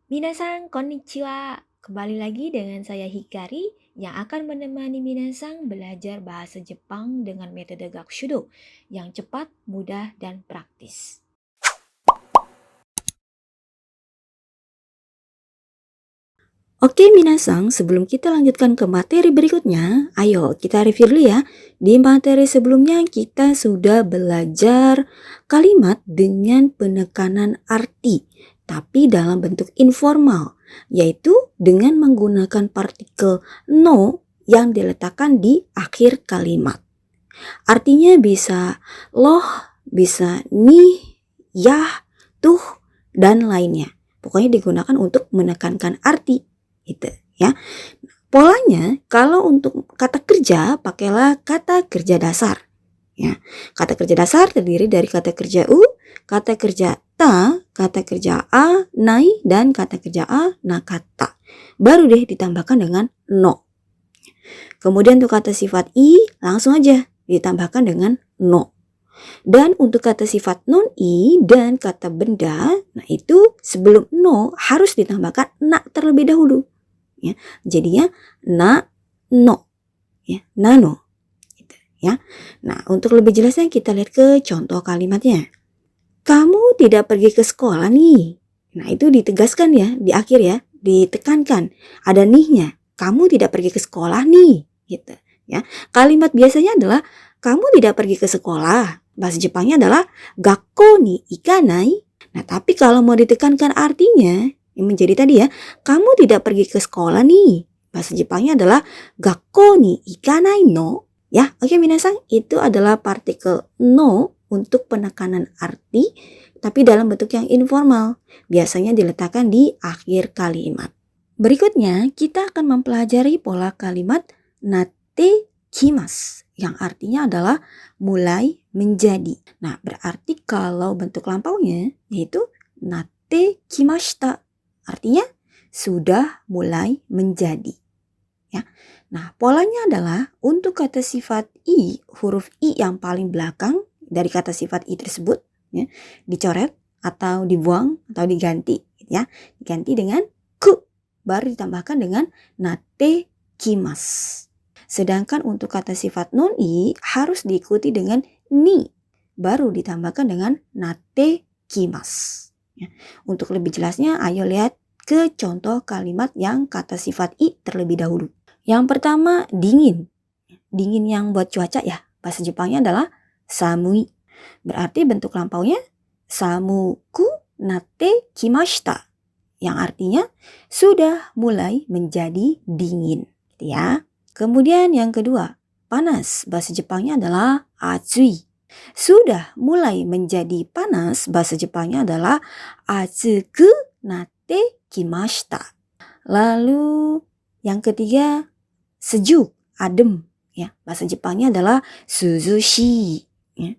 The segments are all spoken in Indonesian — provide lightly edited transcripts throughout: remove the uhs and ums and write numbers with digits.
Minasan, konnichiwa. Kembali lagi dengan saya Hikari yang akan menemani Minasan belajar bahasa Jepang dengan metode Gakushudo yang cepat, mudah, dan praktis. Oke Minasang, sebelum kita lanjutkan ke materi berikutnya, ayo kita review dulu ya. Di materi sebelumnya kita sudah belajar kalimat dengan penekanan arti, tapi dalam bentuk informal, yaitu dengan menggunakan partikel no yang diletakkan di akhir kalimat. Artinya bisa loh, bisa nih, yah, tuh, dan lainnya. Pokoknya digunakan untuk menekankan arti. Gitu ya. Polanya kalau untuk kata kerja pakailah kata kerja dasar. Ya. Kata kerja dasar terdiri dari kata kerja u, kata kerja ta, kata kerja a, nai, dan kata kerja a, nakata. Baru deh ditambahkan dengan no. Kemudian untuk kata sifat i langsung aja ditambahkan dengan no. Dan untuk kata sifat non-i dan kata benda, nah itu sebelum no harus ditambahkan na terlebih dahulu. Ya, jadinya na, no, ya, nano, gitu, ya. Nah, untuk lebih jelasnya kita lihat ke contoh kalimatnya. Kamu tidak pergi ke sekolah nih. Nah, itu ditegaskan ya di akhir ya, ditekankan. Ada nihnya. Kamu tidak pergi ke sekolah nih, gitu, ya. Kalimat biasanya adalah kamu tidak pergi ke sekolah. Bahasa Jepangnya adalah gakko ni ikanai. Nah, tapi kalau mau ditekankan artinya yang menjadi tadi ya, kamu tidak pergi ke sekolah nih. Bahasa Jepangnya adalah gakko ni ikanai no. Ya, oke minasang, itu adalah partikel no untuk penekanan arti, tapi dalam bentuk yang informal. Biasanya diletakkan di akhir kalimat. Berikutnya, kita akan mempelajari pola kalimat nate kimas, yang artinya adalah mulai menjadi. Nah, berarti kalau bentuk lampaunya yaitu nate kimashita. Artinya sudah mulai menjadi. Ya. Nah, polanya adalah untuk kata sifat i, huruf i yang paling belakang dari kata sifat i tersebut, ya, dicoret atau dibuang atau diganti, ya. Diganti dengan ku, baru ditambahkan dengan nate kimas. Sedangkan untuk kata sifat non-i harus diikuti dengan ni, baru ditambahkan dengan nate kimas. Ya. Untuk lebih jelasnya, ayo lihat ke contoh kalimat yang kata sifat i terlebih dahulu. Yang pertama, dingin. Dingin yang buat cuaca ya. Bahasa Jepangnya adalah samui. Berarti bentuk lampaunya samuku nate kimashita. Yang artinya sudah mulai menjadi dingin. Gitu ya. Kemudian yang kedua, panas. Bahasa Jepangnya adalah atsui. Sudah mulai menjadi panas. Bahasa Jepangnya adalah atsuku nate kimashita. Lalu yang ketiga, sejuk, adem. Ya, bahasa Jepangnya adalah suzushi. Ya.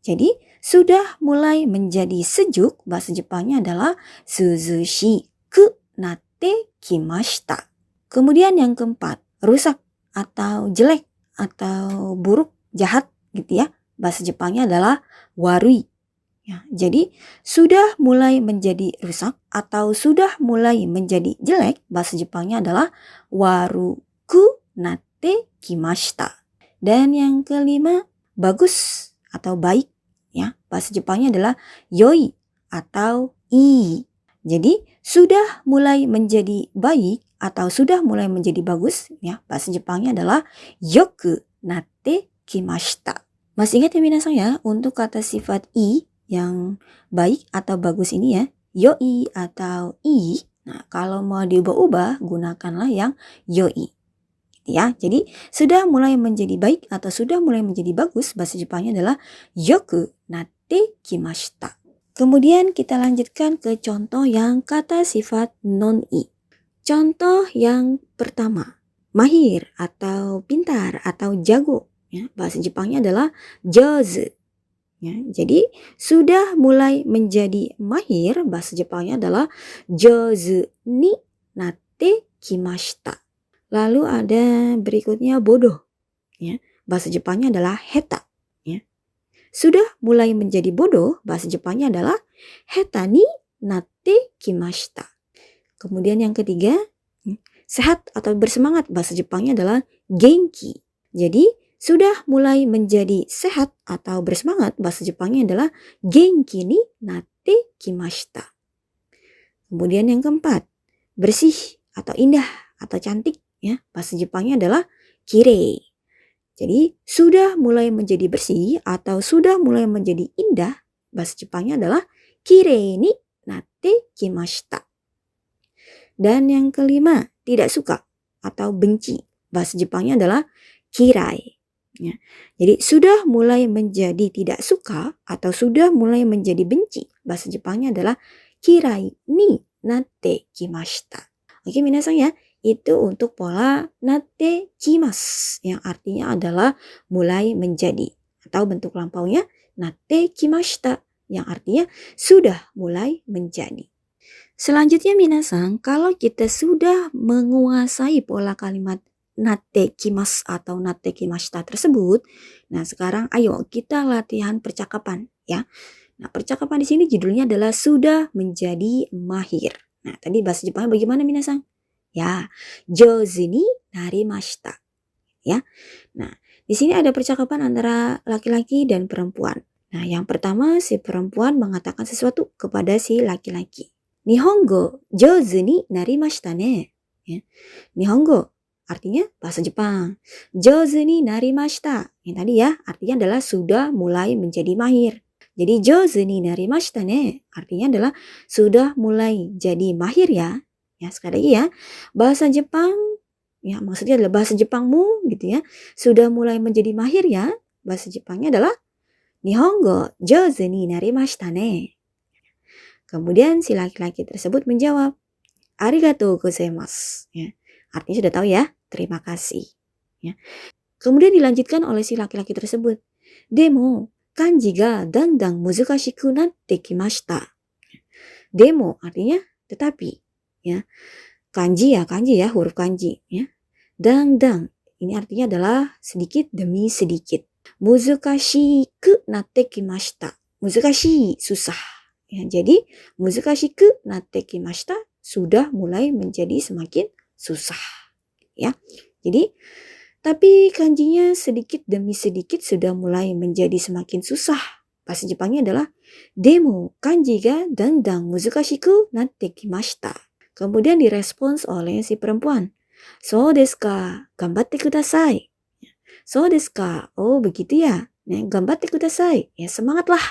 Jadi sudah mulai menjadi sejuk, bahasa Jepangnya adalah suzushi ku nate kimashita. Kemudian yang keempat, rusak atau jelek atau buruk, jahat gitu ya. Bahasa Jepangnya adalah warui. Ya, jadi sudah mulai menjadi rusak atau sudah mulai menjadi jelek, bahasa Jepangnya adalah waruku nate kimashita. Dan yang kelima, bagus atau baik, ya. Bahasa Jepangnya adalah yoi atau ii. Jadi sudah mulai menjadi baik atau sudah mulai menjadi bagus, ya. Bahasa Jepangnya adalah yoku nate kimashita. Masih ingat ya minasang ya, untuk kata sifat i yang baik atau bagus ini ya, yoi atau i. Nah, kalau mau diubah-ubah, gunakanlah yang yoi. Ya, jadi sudah mulai menjadi baik atau sudah mulai menjadi bagus, bahasa Jepangnya adalah yoku nate kimashita. Kemudian kita lanjutkan ke contoh yang kata sifat non-i. Contoh yang pertama, mahir atau pintar atau jago. Ya, bahasa Jepangnya adalah jouzu. Ya, jadi sudah mulai menjadi mahir, bahasa Jepangnya adalah jouzu ni nate kimashita. Lalu ada berikutnya bodoh. Ya, bahasa Jepangnya adalah heta. Ya. Sudah mulai menjadi bodoh, bahasa Jepangnya adalah heta ni nate kimashita. Kemudian yang ketiga, sehat atau bersemangat. Bahasa Jepangnya adalah genki. Jadi, sudah mulai menjadi sehat atau bersemangat. Bahasa Jepangnya adalah genki ni natte kimashita. Kemudian yang keempat, bersih atau indah atau cantik. Ya, bahasa Jepangnya adalah kirei. Jadi, sudah mulai menjadi bersih atau sudah mulai menjadi indah. Bahasa Jepangnya adalah kirei ni natte kimashita. Dan yang kelima, tidak suka atau benci. Bahasa Jepangnya adalah kirai. Ya. Jadi sudah mulai menjadi tidak suka atau sudah mulai menjadi benci. Bahasa Jepangnya adalah kirai ni natte kimashita. Oke, minasan ya. Itu untuk pola natte kimasu yang artinya adalah mulai menjadi. Atau bentuk lampaunya natte kimashita yang artinya sudah mulai menjadi. Selanjutnya minasan, kalau kita sudah menguasai pola kalimat natte kimasu atau natte kimashita tersebut, nah sekarang ayo kita latihan percakapan ya. Nah, percakapan di sini judulnya adalah sudah menjadi mahir. Nah, tadi bahasa Jepangnya bagaimana minasan? Ya, jouzu ni narimashita. Ya. Nah, di sini ada percakapan antara laki-laki dan perempuan. Nah, yang pertama si perempuan mengatakan sesuatu kepada si laki-laki. Nihongo jouzu ni narimashita ne. Ya. Nihongo artinya bahasa Jepang. Jouzu ni narimashita. Yang tadi ya, artinya adalah sudah mulai menjadi mahir. Jadi jouzu ni narimashita ne artinya adalah sudah mulai jadi mahir ya. Ya, sekali lagi ya. Bahasa Jepang ya, maksudnya adalah bahasa Jepangmu gitu ya. Sudah mulai menjadi mahir ya. Bahasa Jepangnya adalah Nihongo jouzu ni narimashita ne. Kemudian si laki-laki tersebut menjawab, arigatou gozaimasu. Ya, artinya sudah tahu ya, terima kasih. Ya. Kemudian dilanjutkan oleh si laki-laki tersebut. Demo, kanji ga dandang muzukashiku natte kimashita. Demo artinya tetapi. Ya. Kanji ya, huruf kanji. Ya. Dandang, ini artinya adalah sedikit demi sedikit. Muzukashiku natte kimashita. Muzukashi, susah. Ya, jadi muzukashiku natte kimashita sudah mulai menjadi semakin susah. Ya. Jadi tapi kanjinya sedikit demi sedikit sudah mulai menjadi semakin susah. Bahasa Jepangnya adalah demo kanji ga dandang muzukashiku natte kimashita. Kemudian direspons oleh si perempuan. So desu ka, gambatte kudasai. So desu ka, oh begitu ya. Nah, gambatte kudasai. Ya semangatlah.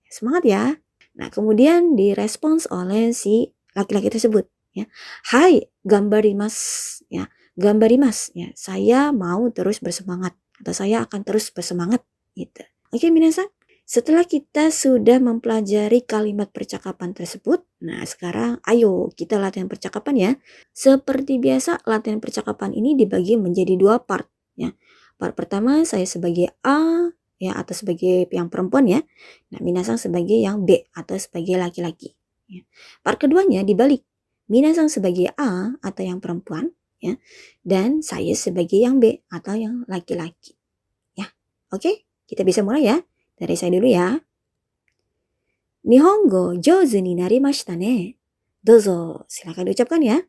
Semangat ya. Nah, kemudian direspons oleh si laki-laki tersebut. Ya. Hai, gambarimasu. Ya, gambarimasu. Ya, saya mau terus bersemangat. Atau saya akan terus bersemangat. Gitu. Oke, minasan. Setelah kita sudah mempelajari kalimat percakapan tersebut, nah sekarang ayo kita latihan percakapan ya. Seperti biasa, latihan percakapan ini dibagi menjadi 2 part. Ya. Part pertama saya sebagai A, ya, atau sebagai yang perempuan ya. Nah, minasan sebagai yang B atau sebagai laki-laki. Ya. Part keduanya dibalik. Minasan sebagai A atau yang perempuan ya, dan saya sebagai yang B atau yang laki-laki. Ya. Oke, kita bisa mulai ya. Dari saya dulu ya. Nihongo jouzu ni narimashita ne. Dozo, silakan diucapkan ya.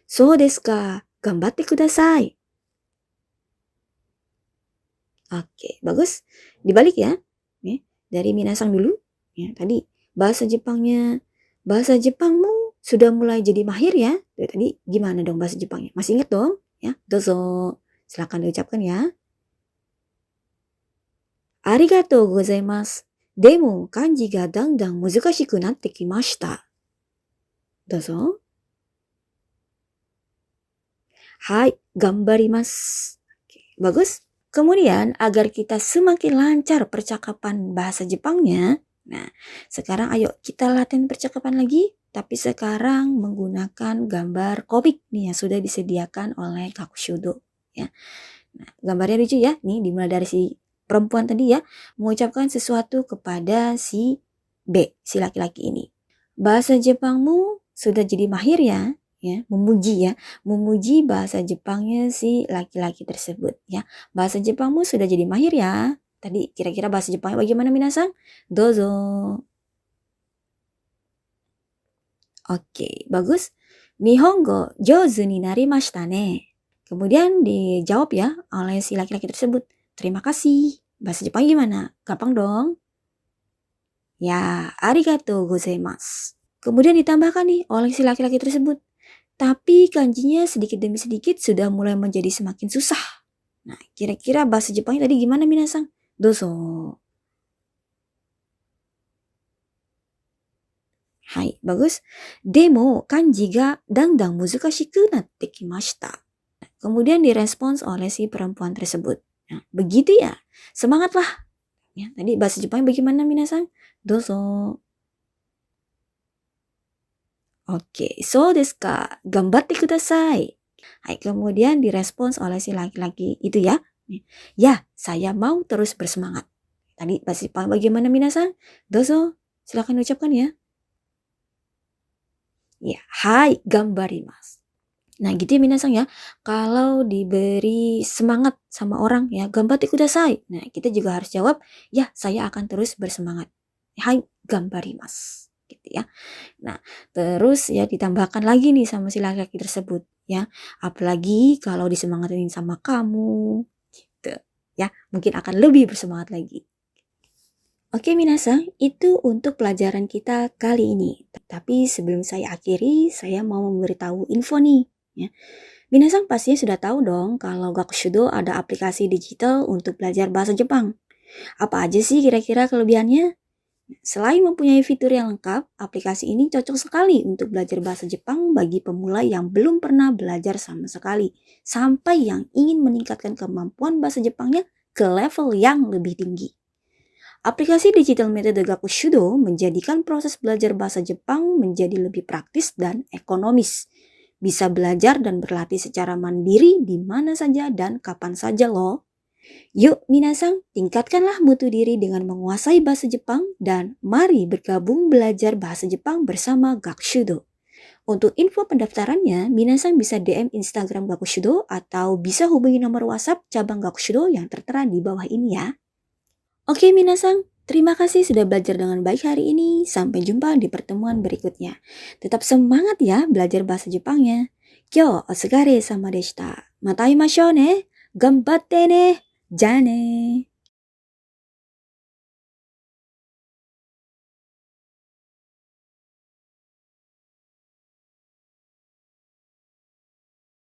So desu ka, gambatte kudasai. Oke, bagus. Dibalik ya. Dari minasan dulu. Ya, tadi bahasa Jepangmu sudah mulai jadi mahir ya. Tadi gimana dong bahasa Jepangnya? Masih ingat dong? Ya, dozo. Silakan diucapkan ya. Arigatou gozaimasu. Demo kanji ga dandang muzukashiku natte kimashita. Dozo. Hai, gambarimasu. Oke, bagus. Kemudian agar kita semakin lancar percakapan bahasa Jepangnya, nah sekarang ayo kita latihan percakapan lagi, tapi sekarang menggunakan gambar komik nih yang sudah disediakan oleh Kakushudo. Ya. Nah, gambarnya lucu ya, nih dimulai dari si perempuan tadi ya, mengucapkan sesuatu kepada si B, si laki-laki ini. Bahasa Jepangmu sudah jadi mahir ya. Ya, memuji bahasa Jepangnya si laki-laki tersebut ya. Bahasa Jepangmu sudah jadi mahir ya. Tadi kira-kira bahasa Jepangnya bagaimana minasan? Dozo. Oke, bagus. Nihongo jouzu ni narimashita ne. Kemudian dijawab ya oleh si laki-laki tersebut. Terima kasih. Bahasa Jepang gimana? Gampang dong. Ya, arigatou gozaimasu. Kemudian ditambahkan nih oleh si laki-laki tersebut. Tapi kanjinya sedikit demi sedikit sudah mulai menjadi semakin susah. Nah, kira-kira bahasa Jepangnya tadi gimana minasan? Dozo. Hai, bagus. Demo kanji ga dangdang muzukashiku natte kimashita. Kemudian direspons oleh si perempuan tersebut. Nah, begitu ya. Semangatlah. Ya, tadi bahasa Jepangnya bagaimana minasan? Dozo. Oke, so desu ka? Gambatte kudasai. Hai, kemudian direspons oleh si laki-laki itu ya. Ya, saya mau terus bersemangat. Tadi bahasa Jepang bagaimana minasan? Dozo. Silakan ucapkan ya. Ya, hai, gambarimasu. Nah, gitu ya minasan ya. Kalau diberi semangat sama orang ya, gambatte kudasai. Nah, kita juga harus jawab, ya, saya akan terus bersemangat. Hai, gambarimasu. Gitu ya. Nah, terus ya ditambahkan lagi nih sama si laki-laki tersebut ya. Apalagi kalau disemangatin sama kamu gitu ya, mungkin akan lebih bersemangat lagi. Oke minasan, itu untuk pelajaran kita kali ini. Tapi sebelum saya akhiri, saya mau memberitahu info nih ya. Minasan pastinya sudah tahu dong kalau Gakushudo ada aplikasi digital untuk belajar bahasa Jepang. Apa aja sih kira-kira kelebihannya? Selain mempunyai fitur yang lengkap, aplikasi ini cocok sekali untuk belajar bahasa Jepang bagi pemula yang belum pernah belajar sama sekali, sampai yang ingin meningkatkan kemampuan bahasa Jepangnya ke level yang lebih tinggi. Aplikasi digital metode Gakushudo menjadikan proses belajar bahasa Jepang menjadi lebih praktis dan ekonomis. Bisa belajar dan berlatih secara mandiri di mana saja dan kapan saja loh. Yuk minasan, tingkatkanlah mutu diri dengan menguasai bahasa Jepang dan mari bergabung belajar bahasa Jepang bersama Gakushudo. Untuk info pendaftarannya, minasan bisa DM Instagram Gakushudo atau bisa hubungi nomor WhatsApp cabang Gakushudo yang tertera di bawah ini ya. Oke minasan, terima kasih sudah belajar dengan baik hari ini. Sampai jumpa di pertemuan berikutnya. Tetap semangat ya belajar bahasa Jepangnya. Kyo otsugare sama deshita. Mata aimashou ne. Gambatte ne. じゃあねー。